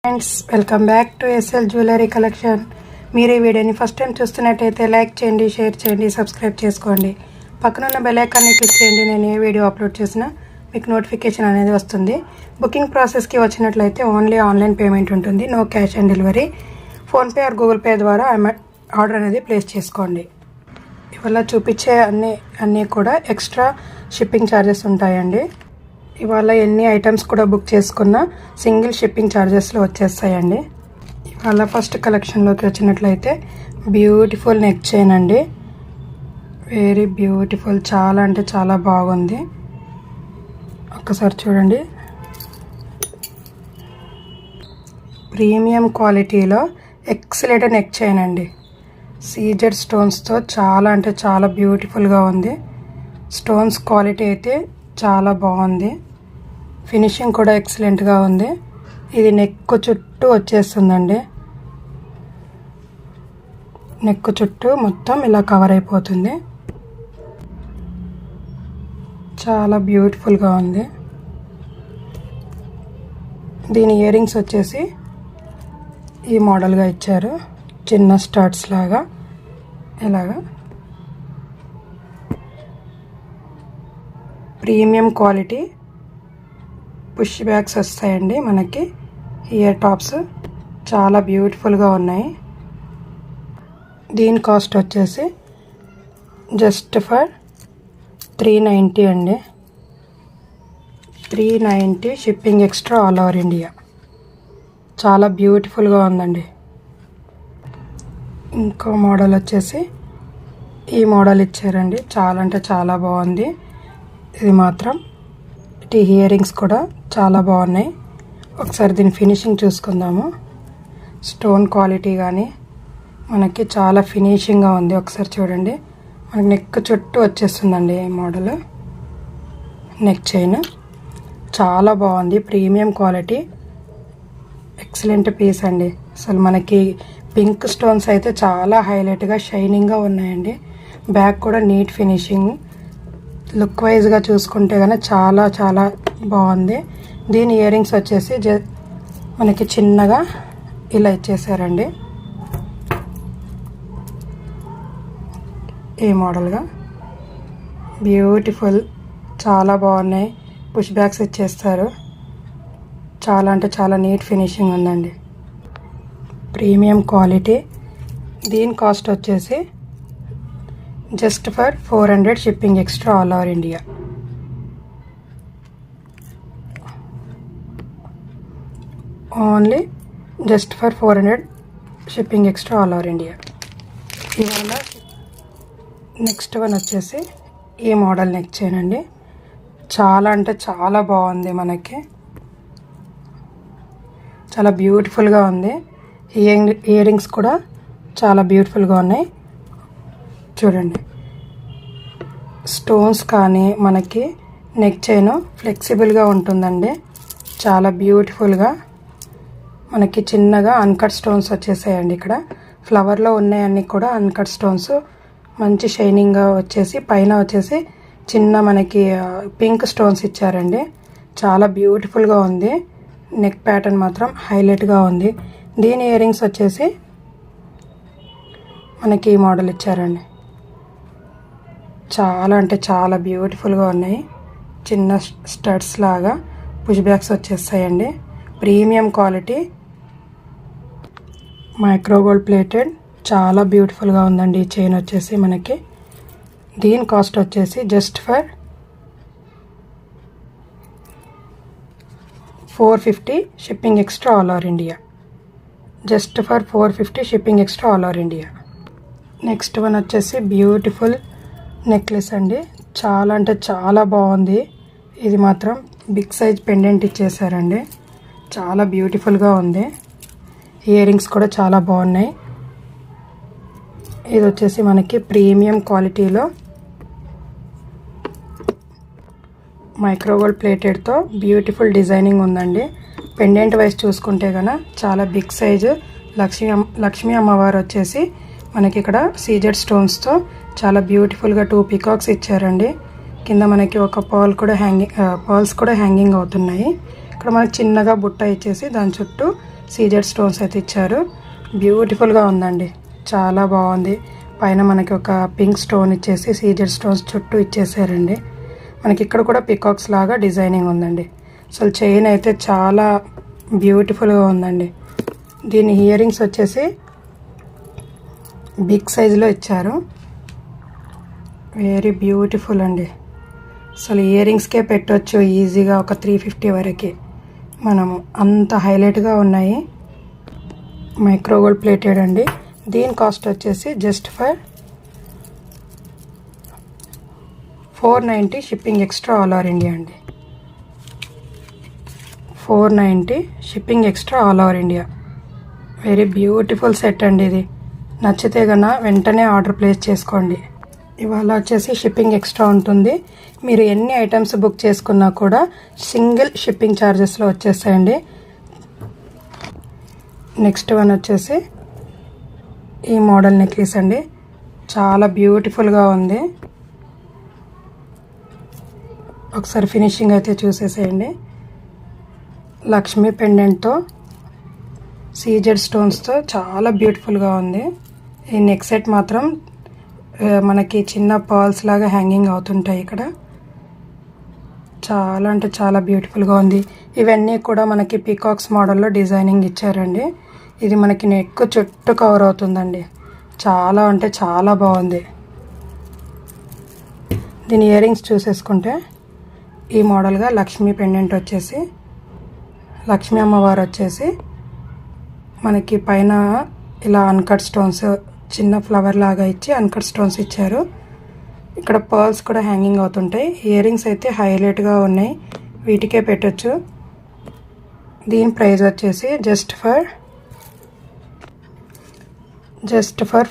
Friends, welcome back to SL jewellery collection. మీరు ఈ వీడియోని ఫస్ట్ టైం చూస్తున్నట్టయితే లైక్ చేయండి, షేర్ చేయండి, సబ్స్క్రైబ్ చేసుకోండి. పక్కనున్న బెల్ ఐకాన్ని క్లిక్ చేయండి. నేను ఏ వీడియో అప్లోడ్ చేసినా మీకు నోటిఫికేషన్ అనేది వస్తుంది. బుకింగ్ ప్రాసెస్కి వచ్చినట్లయితే ఓన్లీ ఆన్లైన్ పేమెంట్ ఉంటుంది, no cash on delivery. PhonePe or Google pay ద్వారా ఆర్డర్ అనేది ప్లేస్ చేసుకోండి. ఇవాళ చూపించే అన్నీ కూడా ఎక్స్ట్రా షిప్పింగ్ ఛార్జెస్ ఉంటాయండి. ఇవాళ ఎన్ని ఐటమ్స్ కూడా బుక్ చేసుకున్నా సింగిల్ షిప్పింగ్ ఛార్జెస్లో వచ్చేస్తాయండి. ఇవాళ ఫస్ట్ కలెక్షన్లోకి వచ్చినట్లయితే బ్యూటిఫుల్ నెక్ చైన్ అండి. వెరీ బ్యూటిఫుల్, చాలా అంటే చాలా బాగుంది. ఒక్కసారి చూడండి. ప్రీమియం క్వాలిటీలో ఎక్సలెంట్ నెక్ చైన్ అండి. సీజెడ్ స్టోన్స్తో చాలా అంటే చాలా బ్యూటిఫుల్గా ఉంది. స్టోన్స్ క్వాలిటీ అయితే చాలా బాగుంది. ఫినిషింగ్ కూడా ఎక్సలెంట్గా ఉంది. ఇది నెక్ చుట్టూ వచ్చేస్తుందండి. నెక్ చుట్టూ మొత్తం ఇలా కవర్ అయిపోతుంది. చాలా బ్యూటిఫుల్గా ఉంది. దీని ఇయర్ రింగ్స్ వచ్చేసి ఈ మోడల్గా ఇచ్చారు, చిన్న స్టడ్స్ లాగా. ఇలాగా ప్రీమియం క్వాలిటీ పుష్ బ్యాగ్స్ వస్తాయండి మనకి. ఇయర్ టాప్స్ చాలా బ్యూటిఫుల్గా ఉన్నాయి. దీని కాస్ట్ వచ్చేసి జస్ట్ ఫర్ 390 అండి. 390 shipping extra all over India. చాలా బ్యూటిఫుల్గా ఉందండి. ఇంకో మోడల్ వచ్చేసి ఈ మోడల్ ఇచ్చారండి. చాలా అంటే చాలా బాగుంది. ఇది మాత్రం ఇయర్ రింగ్స్ కూడా చాలా బాగున్నాయి. ఒకసారి దీని ఫినిషింగ్ చూసుకుందాము. స్టోన్ క్వాలిటీ కానీ మనకి చాలా ఫినిషింగ్గా ఉంది. ఒకసారి చూడండి. మనకి నెక్ చుట్టూ వచ్చేస్తుందండి ఈ మోడల్ నెక్ చైన్. చాలా బాగుంది. ప్రీమియం క్వాలిటీ, ఎక్సలెంట్ పీస్ అండి. అసలు మనకి పింక్ స్టోన్స్ అయితే చాలా హైలైట్గా షైనింగ్గా ఉన్నాయండి. బ్యాక్ కూడా నీట్ ఫినిషింగ్. లుక్ వైజ్గా చూసుకుంటే కనుక చాలా చాలా బాగుంది. దీని ఇయర్ రింగ్స్ వచ్చేసి మనకి చిన్నగా ఇలా ఇచ్చేసారండి. ఈ మోడల్గా బ్యూటిఫుల్, చాలా బాగున్నాయి. పుష్ బ్యాగ్స్ ఇచ్చేస్తారు. చాలా అంటే చాలా నీట్ ఫినిషింగ్ ఉందండి. Premium quality. దీని కాస్ట్ వచ్చేసి just for 400 shipping extra all over India. Only just for 400 shipping extra all over India. ఇవాళ నెక్స్ట్ వన్ వచ్చేసి ఈ మోడల్ నెక్ చైన్ అండి. చాలా అంటే చాలా బాగుంది. మనకి చాలా బ్యూటిఫుల్గా ఉంది. ఇయర్ రింగ్స్ కూడా చాలా బ్యూటిఫుల్గా ఉన్నాయి. చూడండి. స్టోన్స్ కానీ మనకి నెక్ చైన్ ఫ్లెక్సిబుల్గా ఉంటుందండి. చాలా బ్యూటిఫుల్గా మనకి చిన్నగా అన్కట్ స్టోన్స్ వచ్చేసాయండి. ఇక్కడ ఫ్లవర్లో ఉన్నాయన్నీ కూడా అన్కట్ స్టోన్స్. మంచి షైనింగ్గా వచ్చేసి పైన వచ్చేసి చిన్న మనకి పింక్ స్టోన్స్ ఇచ్చారండి. చాలా బ్యూటిఫుల్గా ఉంది. నెక్ ప్యాటర్న్ మాత్రం హైలైట్గా ఉంది. దీని ఇయర్ రింగ్స్ వచ్చేసి మనకి ఈ మోడల్ ఇచ్చారండి. చాలా అంటే చాలా బ్యూటిఫుల్గా ఉన్నాయి. చిన్న స్టడ్స్ లాగా పుష్ బ్యాగ్స్ వచ్చేస్తాయండి. Premium quality, micro gold plated. చాలా బ్యూటిఫుల్గా ఉందండి ఈ చైన్ వచ్చేసి మనకి. దీని కాస్ట్ వచ్చేసి just for 450 shipping extra all over India. Just for 450 shipping extra all over India. Next one వచ్చేసి బ్యూటిఫుల్ నెక్లెస్ అండి. చాలా అంటే చాలా బాగుంది. ఇది మాత్రం బిగ్ సైజ్ పెండెంట్ ఇచ్చేసారండి. చాలా బ్యూటిఫుల్గా ఉంది. ఇయర్ రింగ్స్ కూడా చాలా బాగున్నాయి. ఇది వచ్చేసి మనకి ప్రీమియం క్వాలిటీలో మైక్రో గోల్డ్ ప్లేటెడ్తో బ్యూటిఫుల్ డిజైనింగ్ ఉందండి. పెండెంట్ వైజ్ చూసుకుంటే కనుక చాలా బిగ్ సైజు. లక్ష్మీ అమ్మవారు వచ్చేసి మనకి ఇక్కడ సీజెడ్ స్టోన్స్తో చాలా బ్యూటిఫుల్గా 2 పీకాక్స్ ఇచ్చారండి. కింద మనకి ఒక పర్ల్స్ కూడా హ్యాంగింగ్ అవుతున్నాయి. ఇక్కడ మనకి చిన్నగా బుట్ట ఇచ్చేసి దాని చుట్టూ సీజెడ్ స్టోన్స్ అయితే ఇచ్చారు. బ్యూటిఫుల్గా ఉందండి, చాలా బాగుంది. పైన మనకి ఒక పింక్ స్టోన్ ఇచ్చేసి సీజెడ్ స్టోన్స్ చుట్టూ ఇచ్చేసారండి. మనకి ఇక్కడ కూడా పికాక్స్ లాగా డిజైనింగ్ ఉందండి. అసలు చైన్ అయితే చాలా బ్యూటిఫుల్గా ఉందండి. దీని ఇయర్ రింగ్స్ వచ్చేసి బిగ్ సైజులో ఇచ్చారు. వెరీ బ్యూటిఫుల్ అండి. అసలు ఇయర్ రింగ్స్కే పెట్టవచ్చు ఈజీగా ఒక 350 వరకు. మనము అంత హైలైట్గా ఉన్నాయి. మైక్రో గోల్డ్ ప్లేటెడ్ అండి. దీని కాస్ట్ వచ్చేసి just for 490 shipping extra all over India అండి. 490 shipping extra all over India. Very beautiful set అండి. ఇది నచ్చితే కన్నా వెంటనే ఆర్డర్ ప్లేస్ చేసుకోండి. ఇవాళ వచ్చేసి షిప్పింగ్ ఎక్స్ట్రా ఉంటుంది. మీరు ఎన్ని ఐటమ్స్ బుక్ చేసుకున్నా కూడా సింగిల్ షిప్పింగ్ ఛార్జెస్లో వచ్చేస్తాయండి. నెక్స్ట్ వన్ వచ్చేసి ఈ మోడల్ నెక్లెస్ అండి. చాలా బ్యూటిఫుల్గా ఉంది. ఒకసారి ఫినిషింగ్ అయితే చూసేసేయండి. లక్ష్మీ పెండెంట్తో సీజెడ్ స్టోన్స్తో చాలా బ్యూటిఫుల్గా ఉంది. ఈ నెక్ సెట్ మాత్రం మనకి చిన్న పర్ల్స్ లాగా హ్యాంగింగ్ అవుతుంటాయి ఇక్కడ. చాలా అంటే చాలా బ్యూటిఫుల్గా ఉంది. ఇవన్నీ కూడా మనకి పీకాక్స్ మోడల్లో డిజైనింగ్ ఇచ్చారండి. ఇది మనకి నెక్ చుట్టూ కవర్ అవుతుందండి. చాలా అంటే చాలా బాగుంది. దీని ఇయర్ రింగ్స్ చూసేసుకుంటే ఈ మోడల్గా లక్ష్మీ పెండెంట్ వచ్చేసి లక్ష్మీ అమ్మవారు వచ్చేసి మనకి పైన ఇలా అన్కట్ స్టోన్స్ చిన్న ఫ్లవర్ లాగా ఇచ్చి అన్కట్ స్టోన్స్ ఇచ్చారు. ఇక్కడ పర్ల్స్ కూడా హ్యాంగింగ్ అవుతుంటాయి. ఇయర్ రింగ్స్ అయితే హైలైట్గా ఉన్నాయి, వీటికే పెట్టచ్చు. దీని ప్రైస్ వచ్చేసి just for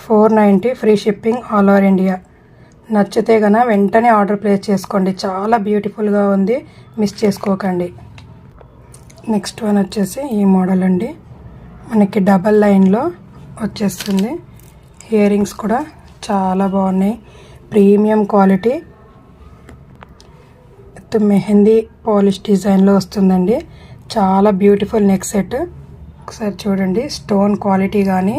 490 free shipping all over India. నచ్చితే కన్నా వెంటనే ఆర్డర్ ప్లేస్ చేసుకోండి. చాలా బ్యూటిఫుల్గా ఉంది, మిస్ చేసుకోకండి. నెక్స్ట్ వన్ వచ్చేసి ఈ మోడల్ అండి. మనకి డబల్ లైన్లో వచ్చేస్తుంది. ఇయర్ రింగ్స్ కూడా చాలా బాగున్నాయి, ప్రీమియం క్వాలిటీ. మెహందీ పాలిష్ డిజైన్లో వస్తుందండి. చాలా బ్యూటిఫుల్ నెక్ సెట్. ఒకసారి చూడండి, స్టోన్ క్వాలిటీ కానీ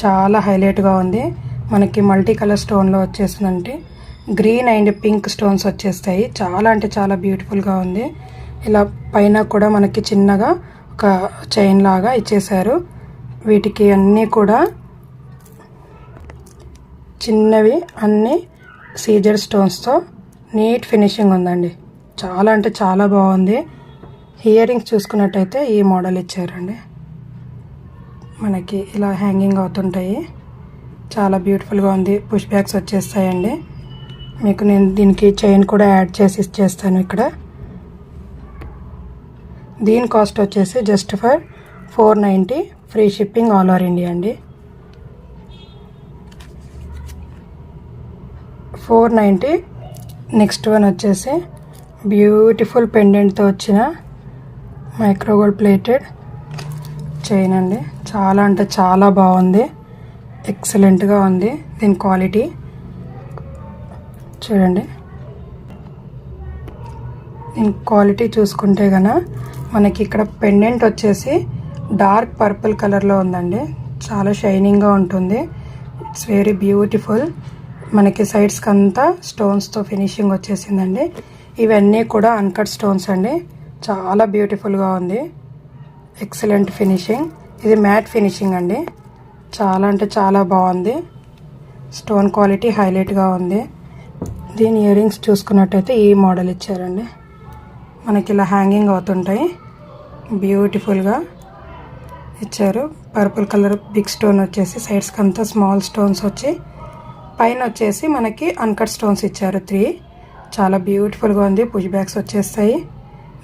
చాలా హైలైట్గా ఉంది. మనకి మల్టీ కలర్ స్టోన్లో వచ్చేస్తుందంటే గ్రీన్ అండ్ పింక్ స్టోన్స్ వచ్చేస్తాయి. చాలా అంటే చాలా బ్యూటిఫుల్గా ఉంది. ఇలా పైన కూడా మనకి చిన్నగా ఒక చైన్ లాగా ఇచ్చేసారు. వీటికి అన్నీ కూడా చిన్నవి అన్నీ సీజర్ స్టోన్స్తో నీట్ ఫినిషింగ్ ఉందండి. చాలా అంటే చాలా బాగుంది. ఇయర్ రింగ్స్ చూసుకున్నట్టయితే ఈ మోడల్ ఇచ్చారండి. మనకి ఇలా హ్యాంగింగ్ అవుతుంటాయి. చాలా బ్యూటిఫుల్గా ఉంది. పుష్ బ్యాగ్స్ వచ్చేస్తాయండి. మీకు నేను దీనికి చైన్ కూడా యాడ్ చేసి ఇచ్చేస్తాను ఇక్కడ. దీని కాస్ట్ వచ్చేసి just for 490 free shipping all over India అండి. 490. నెక్స్ట్ వన్ వచ్చేసి బ్యూటిఫుల్ పెండెంట్తో వచ్చిన మైక్రో గోల్డ్ ప్లేటెడ్ చైన్ అండి. చాలా అంటే చాలా బాగుంది, ఎక్సలెంట్గా ఉంది. దీని క్వాలిటీ చూడండి. దీని క్వాలిటీ చూసుకుంటే కనుక మనకి ఇక్కడ పెండెంట్ వచ్చేసి డార్క్ పర్పుల్ కలర్లో ఉందండి. చాలా షైనింగ్గా ఉంటుంది. It's very beautiful. మనకి సైడ్స్కి అంతా స్టోన్స్తో ఫినిషింగ్ వచ్చేసిందండి. ఇవన్నీ కూడా అన్కట్ స్టోన్స్ అండి. చాలా బ్యూటిఫుల్గా ఉంది, ఎక్సలెంట్ ఫినిషింగ్. ఇది మ్యాట్ ఫినిషింగ్ అండి. చాలా అంటే చాలా బాగుంది. స్టోన్ క్వాలిటీ హైలైట్గా ఉంది. దీని ఇయర్ రింగ్స్ చూసుకున్నట్టయితే ఈ మోడల్ ఇచ్చారండి. మనకి ఇలా హ్యాంగింగ్ అవుతుంటాయి, బ్యూటిఫుల్గా ఇచ్చారు. పర్పుల్ కలర్ బిగ్ స్టోన్ వచ్చేసి సైడ్స్కి అంతా స్మాల్ స్టోన్స్ వచ్చి పైన వచ్చేసి మనకి అన్కట్ స్టోన్స్ ఇచ్చారు 3. చాలా బ్యూటిఫుల్గా ఉంది. పుష్ బ్యాగ్స్ వచ్చేస్తాయి.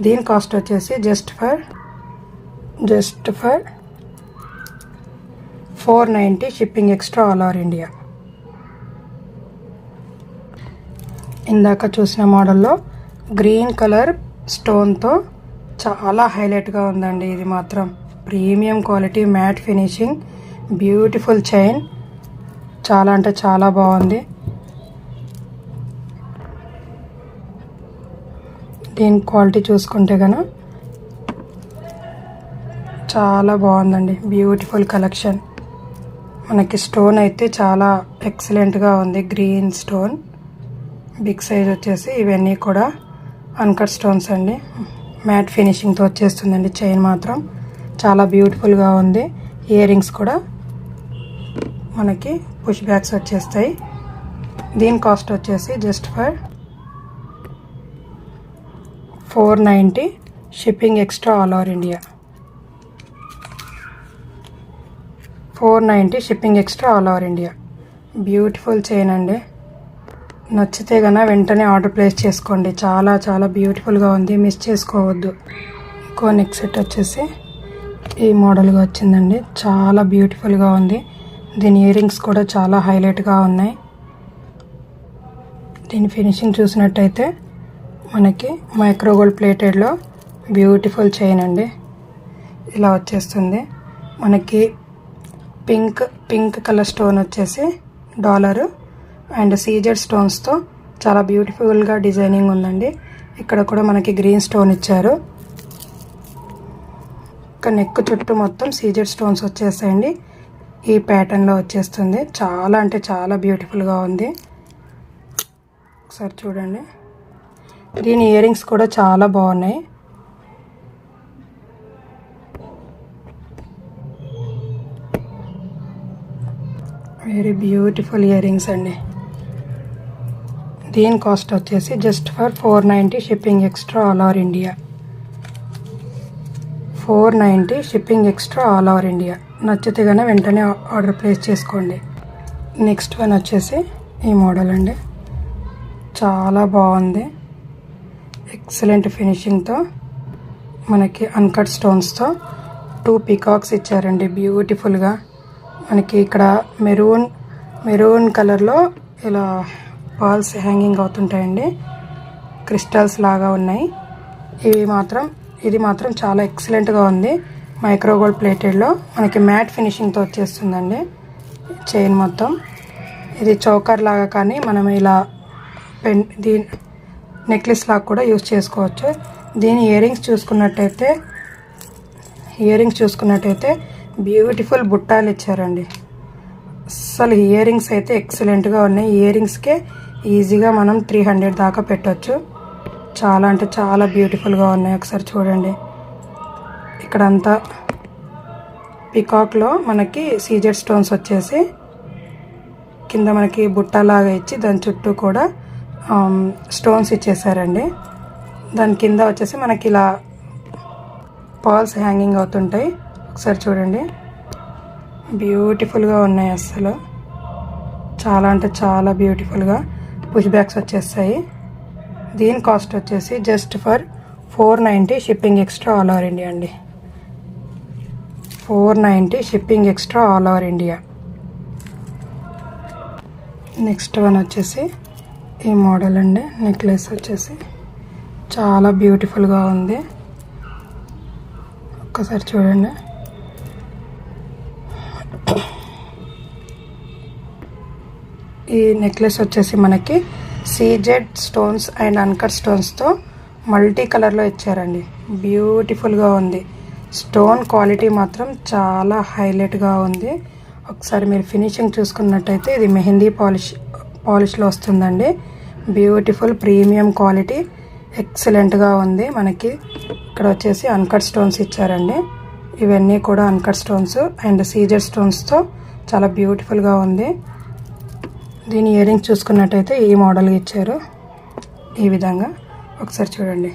దీని కాస్ట్ వచ్చేసి just for 490 shipping extra all over India. ఇందాక చూసిన మోడల్లో గ్రీన్ కలర్ స్టోన్తో చాలా హైలైట్గా ఉందండి. ఇది మాత్రం premium quality matte finishing, beautiful chain. చాలా అంటే చాలా బాగుంది. దీని క్వాలిటీ చూసుకుంటే కనుక చాలా బాగుందండి. Beautiful collection. మనకి స్టోన్ అయితే చాలా ఎక్సలెంట్గా ఉంది. గ్రీన్ స్టోన్, బిగ్ సైజ్ వచ్చేసి ఇవన్నీ కూడా అన్కట్ స్టోన్స్ అండి. మ్యాట్ ఫినిషింగ్తో వచ్చేస్తుందండి. చైన్ మాత్రం చాలా బ్యూటిఫుల్గా ఉంది. ఇయర్ రింగ్స్ కూడా మనకి పుష్ బ్యాక్స్ వచ్చేస్తాయి. దీని కాస్ట్ వచ్చేసి just for 490 shipping extra all over India. 490 shipping extra all over India. Beautiful chain అండి. నచ్చితే కన్నా వెంటనే ఆర్డర్ ప్లేస్ చేసుకోండి. చాలా చాలా బ్యూటిఫుల్గా ఉంది, మిస్ చేసుకోవద్దు. ఇంకో నెక్ సెట్ వచ్చేసి ఈ మోడల్గా వచ్చిందండి. చాలా బ్యూటిఫుల్గా ఉంది. దీని ఇయర్ రింగ్స్ కూడా చాలా హైలైట్గా ఉన్నాయి. దీని ఫినిషింగ్ చూసినట్టయితే మనకి మైక్రో గోల్డ్ ప్లేటెడ్లో బ్యూటిఫుల్ చైన్ అండి. ఇలా వచ్చేస్తుంది. మనకి పింక్ కలర్ స్టోన్ వచ్చేసి డాలరు అండ్ సీజెడ్ స్టోన్స్తో చాలా బ్యూటిఫుల్గా డిజైనింగ్ ఉందండి. ఇక్కడ కూడా మనకి గ్రీన్ స్టోన్ ఇచ్చారు. ఇక్కడ నెక్ చుట్టూ మొత్తం సీజెడ్ స్టోన్స్ వచ్చేసాయండి. ఈ ప్యాటర్న్లో వచ్చేస్తుంది. చాలా అంటే చాలా బ్యూటిఫుల్గా ఉంది. ఒకసారి చూడండి. దీని ఇయర్ రింగ్స్ కూడా చాలా బాగున్నాయి. వెరీ బ్యూటిఫుల్ ఇయర్ రింగ్స్ అండి. దీని కాస్ట్ వచ్చేసి just for 490 shipping extra all over India. 490 shipping extra all over India. నచ్చితే కన్నా వెంటనే ఆర్డర్ ప్లేస్ చేసుకోండి. నెక్స్ట్ వన్ వచ్చేసి ఈ మోడల్ అండి. చాలా బాగుంది. ఎక్సలెంట్ ఫినిషింగ్తో మనకి అన్కట్ స్టోన్స్తో 2 పికాక్స్ ఇచ్చారండి బ్యూటిఫుల్గా. మనకి ఇక్కడ మెరూన్ కలర్లో ఇలా బాల్స్ హ్యాంగింగ్ అవుతుంటాయండి. క్రిస్టల్స్ లాగా ఉన్నాయి. ఇది మాత్రం చాలా ఎక్సలెంట్గా ఉంది. మైక్రో గోల్డ్ ప్లేటెడ్లో మనకి మ్యాట్ ఫినిషింగ్తో వచ్చేస్తుందండి చైన్ మొత్తం. ఇది చౌకర్ లాగా కానీ మనం ఇలా దీని నెక్లెస్ లాగా కూడా యూజ్ చేసుకోవచ్చు. దీని ఇయర్ రింగ్స్ చూసుకున్నట్టయితే బ్యూటిఫుల్ బుట్టాలు ఇచ్చారండి. అసలు ఇయర్ రింగ్స్ అయితే ఎక్సలెంట్గా ఉన్నాయి. ఇయర్ రింగ్స్కే ఈజీగా మనం 300 దాకా పెట్టవచ్చు. చాలా అంటే చాలా బ్యూటిఫుల్గా ఉన్నాయి. ఒకసారి చూడండి. ఇక్కడంతా పికాక్లో మనకి సీజెడ్ స్టోన్స్ వచ్చేసి కింద మనకి బుట్టలాగా ఇచ్చి దాని చుట్టూ కూడా స్టోన్స్ ఇచ్చేసారండి. దాని కింద వచ్చేసి మనకి ఇలా పాల్స్ హ్యాంగింగ్ అవుతుంటాయి. ఒకసారి చూడండి. బ్యూటిఫుల్గా ఉన్నాయి. అసలు చాలా అంటే చాలా బ్యూటిఫుల్గా పుష్ బ్యాక్స్ వచ్చేస్తాయి. దీని కాస్ట్ వచ్చేసి just for 490 shipping extra all over India అండి. 490 shipping extra all over India. Next one వచ్చేసి ఈ మోడల్ అండి. నెక్లెస్ వచ్చేసి చాలా బ్యూటిఫుల్గా ఉంది. ఒక్కసారి చూడండి. ఈ నెక్లెస్ వచ్చేసి మనకి సీజెడ్ స్టోన్స్ అండ్ అన్కట్ స్టోన్స్తో మల్టీ కలర్లో ఇచ్చారండి. బ్యూటిఫుల్గా ఉంది. స్టోన్ క్వాలిటీ మాత్రం చాలా హైలైట్గా ఉంది. ఒకసారి మీరు ఫినిషింగ్ చూసుకున్నట్టయితే ఇది మెహందీ పాలిష్లో వస్తుందండి. బ్యూటిఫుల్ ప్రీమియం క్వాలిటీ ఎక్సలెంట్గా ఉంది. మనకి ఇక్కడ వచ్చేసి అన్కట్ స్టోన్స్ ఇచ్చారండి. ఇవన్నీ కూడా అన్కట్ స్టోన్స్ అండ్ సీజెడ్ స్టోన్స్తో చాలా బ్యూటిఫుల్గా ఉంది. దీని ఇయర్ రింగ్స్ చూసుకున్నట్టయితే ఈ మోడల్గా ఇచ్చారు. ఈ విధంగా ఒకసారి చూడండి.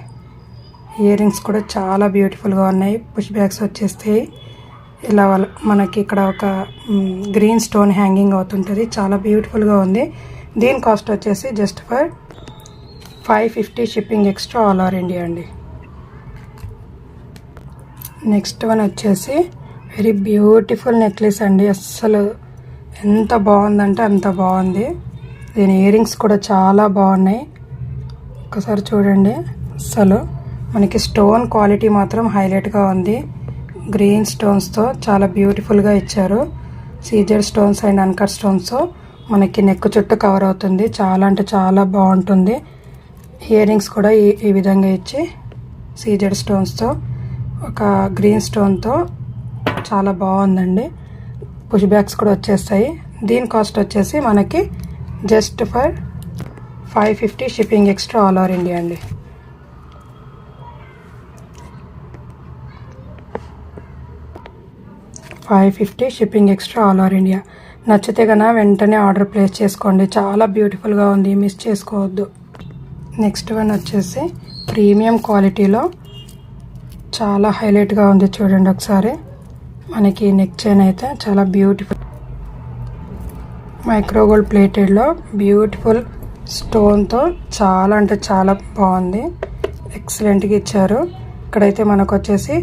ఇయర్ రింగ్స్ కూడా చాలా బ్యూటిఫుల్గా ఉన్నాయి. పుష్ బ్యాక్స్ వచ్చేస్తాయి. ఇలా మనకి ఇక్కడ ఒక గ్రీన్ స్టోన్ హ్యాంగింగ్ అవుతుంటుంది. చాలా బ్యూటిఫుల్గా ఉంది. దీని కాస్ట్ వచ్చేసి just for 550 shipping extra all over India అండి. నెక్స్ట్ వన్ వచ్చేసి వెరీ బ్యూటిఫుల్ నెక్లెస్ అండి. అస్సలు ఎంత బాగుందంటే అంత బాగుంది. దీని ఇయర్ రింగ్స్ కూడా చాలా బాగున్నాయి. ఒకసారి చూడండి. అస్సలు మనకి స్టోన్ క్వాలిటీ మాత్రం హైలైట్గా ఉంది. గ్రీన్ స్టోన్స్తో చాలా బ్యూటిఫుల్గా ఇచ్చారు. సీజెడ్ స్టోన్స్ అండ్ అన్కట్ స్టోన్స్తో మనకి నెక్ చుట్టూ కవర్ అవుతుంది. చాలా అంటే చాలా బాగుంటుంది. ఇయర్ రింగ్స్ కూడా ఈ విధంగా ఇచ్చి సీజెడ్ స్టోన్స్తో ఒక గ్రీన్ స్టోన్తో చాలా బాగుందండి. పుష్ బ్యాగ్స్ కూడా వచ్చేస్తాయి. దీని కాస్ట్ వచ్చేసి మనకి just for 550 shipping extra all over India అండి. $550 shipping extra all over India. నచ్చితే కన్నా వెంటనే ఆర్డర్ ప్లేస్ చేసుకోండి. చాలా బ్యూటిఫుల్గా ఉంది, మిస్ చేసుకోవద్దు. నెక్స్ట్ వన్ వచ్చేసి ప్రీమియం క్వాలిటీలో చాలా హైలైట్గా ఉంది. చూడండి ఒకసారి. మనకి నెక్ చైన్ అయితే చాలా బ్యూటిఫుల్ మైక్రోగోల్డ్ ప్లేటెడ్లో బ్యూటిఫుల్ స్టోన్తో చాలా అంటే చాలా బాగుంది. ఎక్సలెంట్గా ఇచ్చారు. ఇక్కడైతే మనకు వచ్చేసి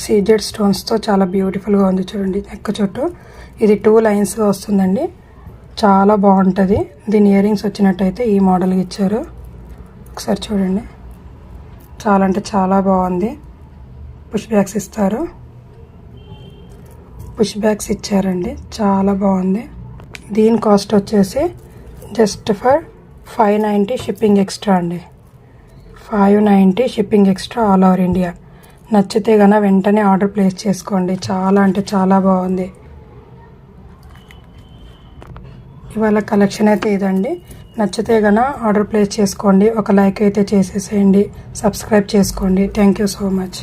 సీజెడ్ స్టోన్స్తో చాలా బ్యూటిఫుల్గా ఉంది. చూడండి నెక్ చుట్టూ ఇది 2 లైన్స్గా వస్తుందండి. చాలా బాగుంటుంది. దీని ఇయర్ రింగ్స్ వచ్చినట్టయితే ఈ మోడల్గా ఇచ్చారు. ఒకసారి చూడండి. చాలా అంటే చాలా బాగుంది. పుష్ బ్యాగ్స్ ఇస్తారు. పుష్ బ్యాగ్స్ ఇచ్చారండి. చాలా బాగుంది. దీని కాస్ట్ వచ్చేసి జస్ట్ ఫర్ 590 షిప్పింగ్ ఎక్స్ట్రా అండి. 590 shipping extra all over India. నచ్చితే కన్నా వెంటనే ఆర్డర్ ప్లేస్ చేసుకోండి. చాలా అంటే చాలా బాగుంది. ఇవాళ కలెక్షన్ అయితే ఇదండి. నచ్చితే కన్నా ఆర్డర్ ప్లేస్ చేసుకోండి. ఒక లైక్ అయితే చేసేసేయండి. సబ్స్క్రైబ్ చేసుకోండి. Thank you so much.